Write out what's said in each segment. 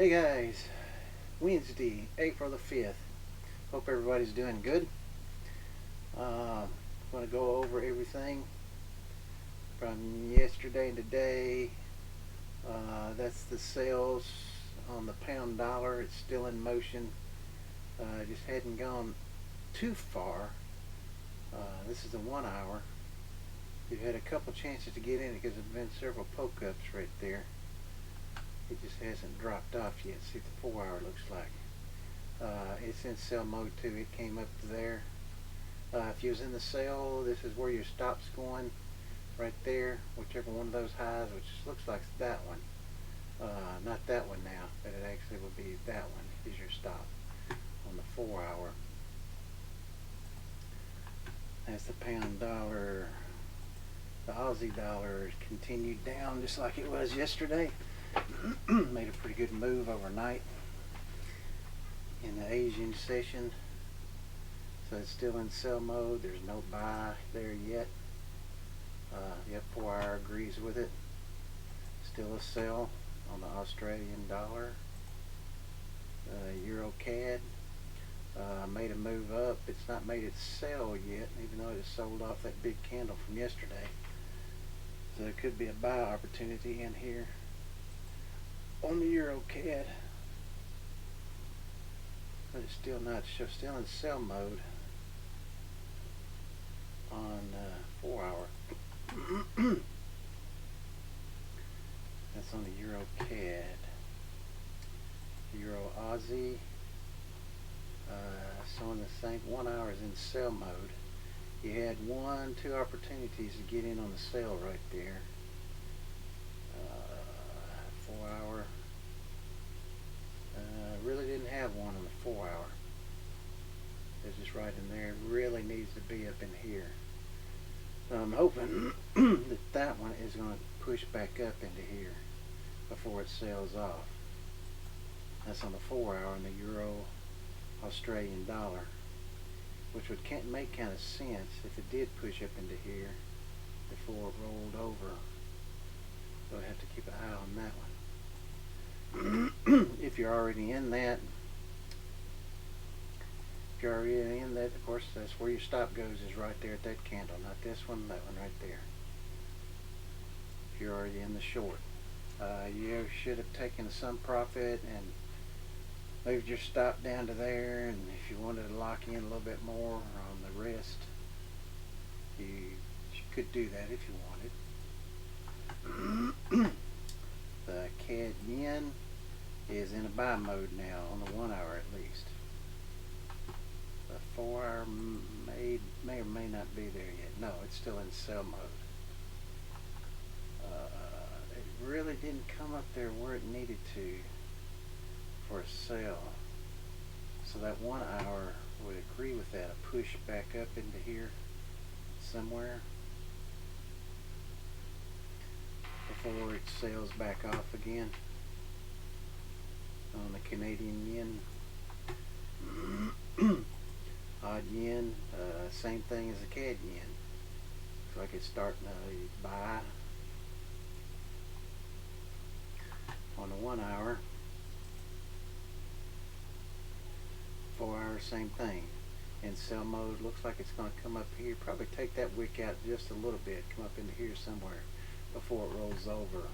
Hey guys, Wednesday, April the 5th. Hope everybody's doing good. I'm going to go over everything from yesterday and today. That's the sales on the pound dollar. It's still in motion. Just hadn't gone too far. This is the 1 hour. You've had a couple chances to get in it because there's been several poke ups right there. It just hasn't dropped off yet. See what the 4 hour looks like. It's in sell mode too. It came up to there. If you was in the sell, this is where your stop's going, right there. Whichever one of those highs, which looks like that one. Not that one now, but it actually would be that one is your stop on the 4 hour. That's the pound dollar. The Aussie dollar continued down just like it was yesterday. Made a pretty good move overnight in the Asian session, so it's still in sell mode. There's no buy there yet. The 4 hour agrees with it. Still a sell on the Australian dollar. Euro CAD made a move up. It's not made its sell yet, even though it sold off that big candle from yesterday, so there could be a buy opportunity in here on the Euro CAD, but it's still not still in sell mode on 4 hour. That's on the Euro CAD. Euro Aussie, showing the same. 1 hour is in sell mode. You had 2 opportunities to get in on the sale right there. 4 hour. Really didn't have one on the 4 hour. It's just right in there. It really needs to be up in here. So I'm hoping that one is going to push back up into here before it sells off. That's on the 4 hour on the Euro Australian dollar, which would make kind of sense if it did push up into here before it rolled over. So I have to keep an eye on that one. If you're already in that, of course, that's where your stop goes, is right there at that candle, not this one, that one right there. If you're already in the short, you should have taken some profit and moved your stop down to there, and if you wanted to lock in a little bit more on the rest, you could do that if you wanted. The CAD yen is in a buy mode now on the 1 hour at least. The 4 hour may or may not be there yet. No, it's still in sell mode. It really didn't come up there where it needed to for a sell. So that 1 hour would agree with that. A push back up into here somewhere before it sails back off again on the Canadian yen. Odd yen, same thing as the CAD yen. Looks like it's starting to buy on the 1 hour. 4 hour, same thing. In sell mode, looks like it's going to come up here. Probably take that wick out just a little bit, come up into here somewhere before it rolls over.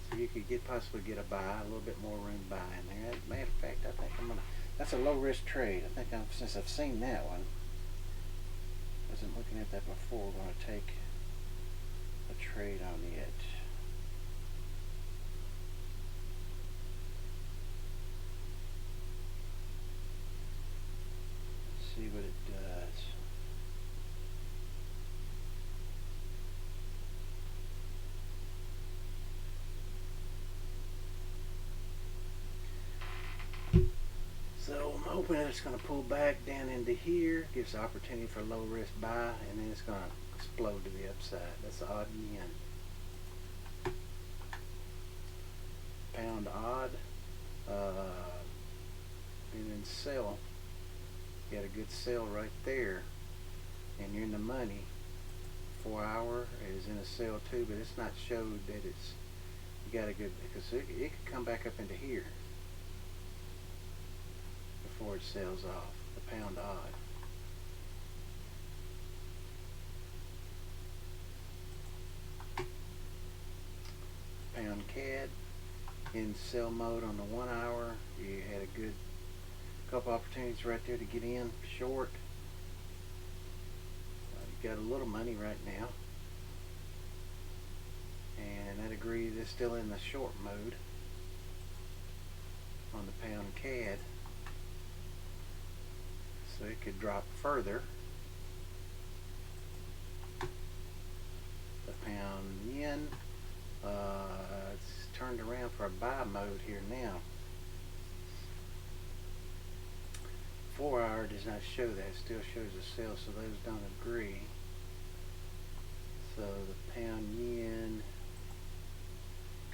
So you could possibly get a buy, a little bit more room buy in there. Matter of fact, I think I'm gonna. That's a low risk trade. I think since I've seen that one, wasn't looking at that before. We're going to take a trade on it. Let's see what it does. So I'm hoping that it's going to pull back down into here, gives the opportunity for low risk buy, and then it's going to explode to the upside. That's the odd yen. Pound odd. Been in sell. You got a good sell right there, and you're in the money. 4 hour is in a sell too, but it's not showed that it's You got a good, because it could come back up into here before it sells off. The pound odd. Pound CAD in sell mode on the 1 hour. You had a good couple opportunities right there to get in short. You got a little money right now, and that agrees is still in the short mode on the pound CAD, so it could drop further. The pound yen, it's turned around for a buy mode here now. 4 hour does not show that, it still shows a sell, so those don't agree. So the pound yen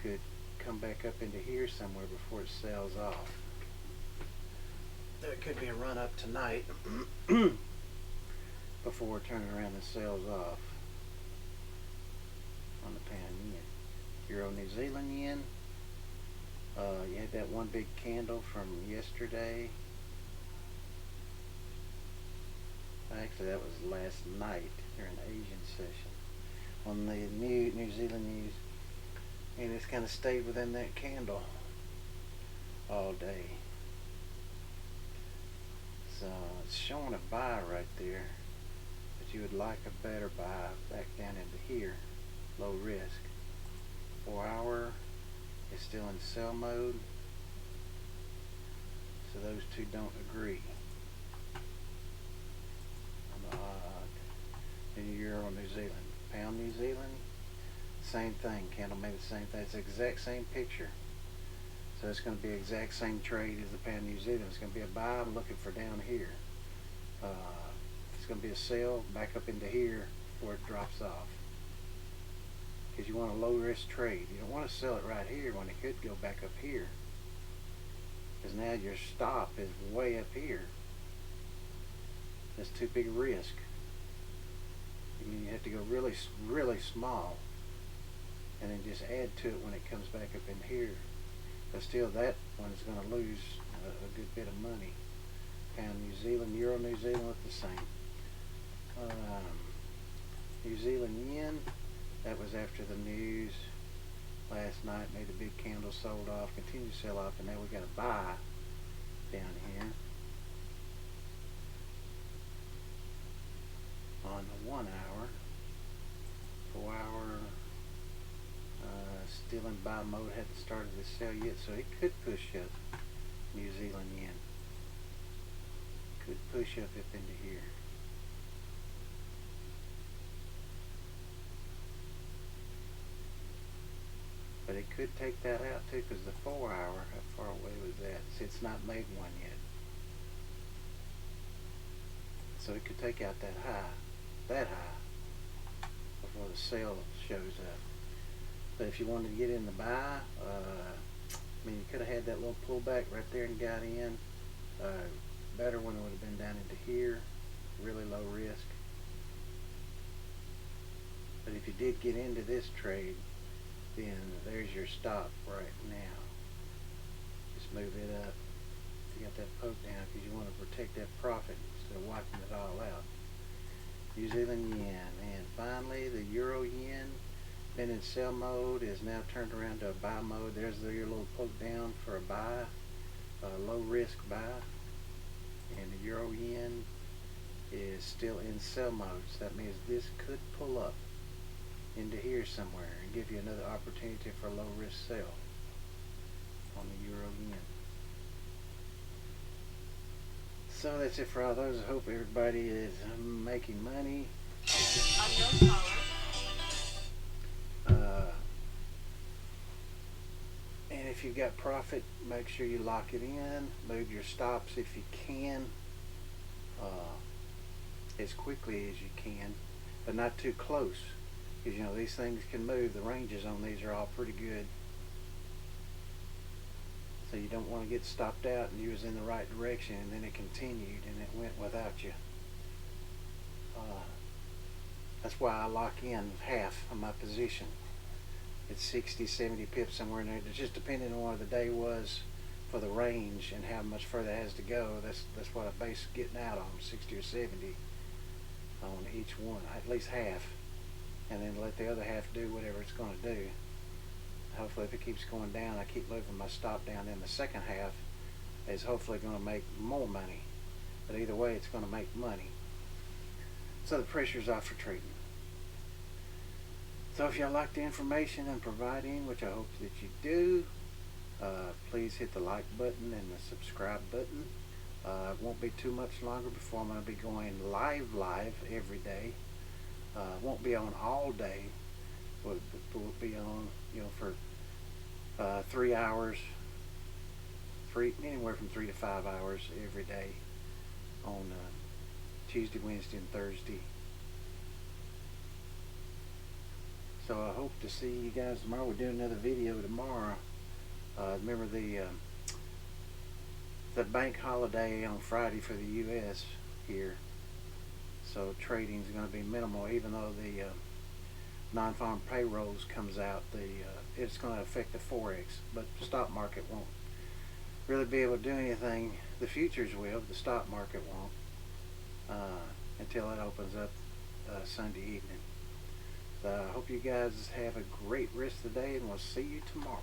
could come back up into here somewhere before it sells off. There could be a run up tonight before turning around and sells off on the pound yen. Euro New Zealand yen, you had that one big candle from yesterday. Actually, that was last night during the Asian session on the New Zealand news, and it's kind of stayed within that candle all day. So it's showing a buy right there, but you would like a better buy back down into here, low risk. 4 hour is still in sell mode, so those two don't agree. In Euro New Zealand, pound New Zealand, same thing. Candle made the same thing. It's the exact same picture, so it's going to be the exact same trade as the pound New Zealand. It's going to be a buy. I'm looking for down here. It's going to be a sell back up into here before it drops off, because you want a low risk trade. You don't want to sell it right here when it could go back up here, because now your stop is way up here. That's too big a risk. You have to go really, really small, and then just add to it when it comes back up in here. But still, that one's going to lose a good bit of money. Pound New Zealand, Euro New Zealand look the same. New Zealand yen, that was after the news last night, made a big candle, sold off, continued to sell off, and now we got a buy down here on the 1 hour. 4 hour, still in buy mode, hadn't started to sell yet, so it could push up New Zealand yen. Could push up into here. But it could take that out too, because the 4 hour, how far away was that? See, it's not made one yet. So it could take out that high, before the sale shows up. But if you wanted to get in the buy, I mean, you could have had that little pullback right there and got in. Better when it would have been down into here, really low risk. But if you did get into this trade, then there's your stop right now. Just move it up. You got that poke down because you want to protect that profit instead of wiping it all out. New Zealand yen, and finally the Euro yen, been in sell mode, is now turned around to a buy mode. There's your little poke down for a buy, low risk buy, and the Euro yen is still in sell mode. So that means this could pull up into here somewhere and give you another opportunity for a low risk sell on the Euro yen. So that's it for all those. I hope everybody is making money. And if you've got profit, make sure you lock it in. Move your stops if you can, as quickly as you can, but not too close, because you know these things can move. The ranges on these are all pretty good. So you don't want to get stopped out and you was in the right direction and then it continued and it went without you. That's why I lock in half of my position. it's 60, 70 pips somewhere in there. It's just depending on what the day was for the range and how much further it has to go. That's what I base getting out on, 60 or 70 on each one, at least half, and then let the other half do whatever it's going to do. Hopefully, if it keeps going down, I keep moving my stop down. In the second half is hopefully going to make more money. But either way, it's going to make money. So the pressure's off for trading. So if y'all like the information I'm providing, which I hope that you do, please hit the like button and the subscribe button. It won't be too much longer before I'm going to be going live every day. Won't be on all day. We'll be on, for 3 hours, anywhere from 3 to 5 hours every day on Tuesday, Wednesday, and Thursday. So I hope to see you guys tomorrow. We're doing another video tomorrow. Remember the bank holiday on Friday for the U.S. here. So trading is going to be minimal, even though the non-farm payrolls comes out. It's going to affect the Forex, but the stock market won't really be able to do anything. The futures will, but the stock market won't until it opens up Sunday evening. So I hope you guys have a great rest of the day, and we'll see you tomorrow.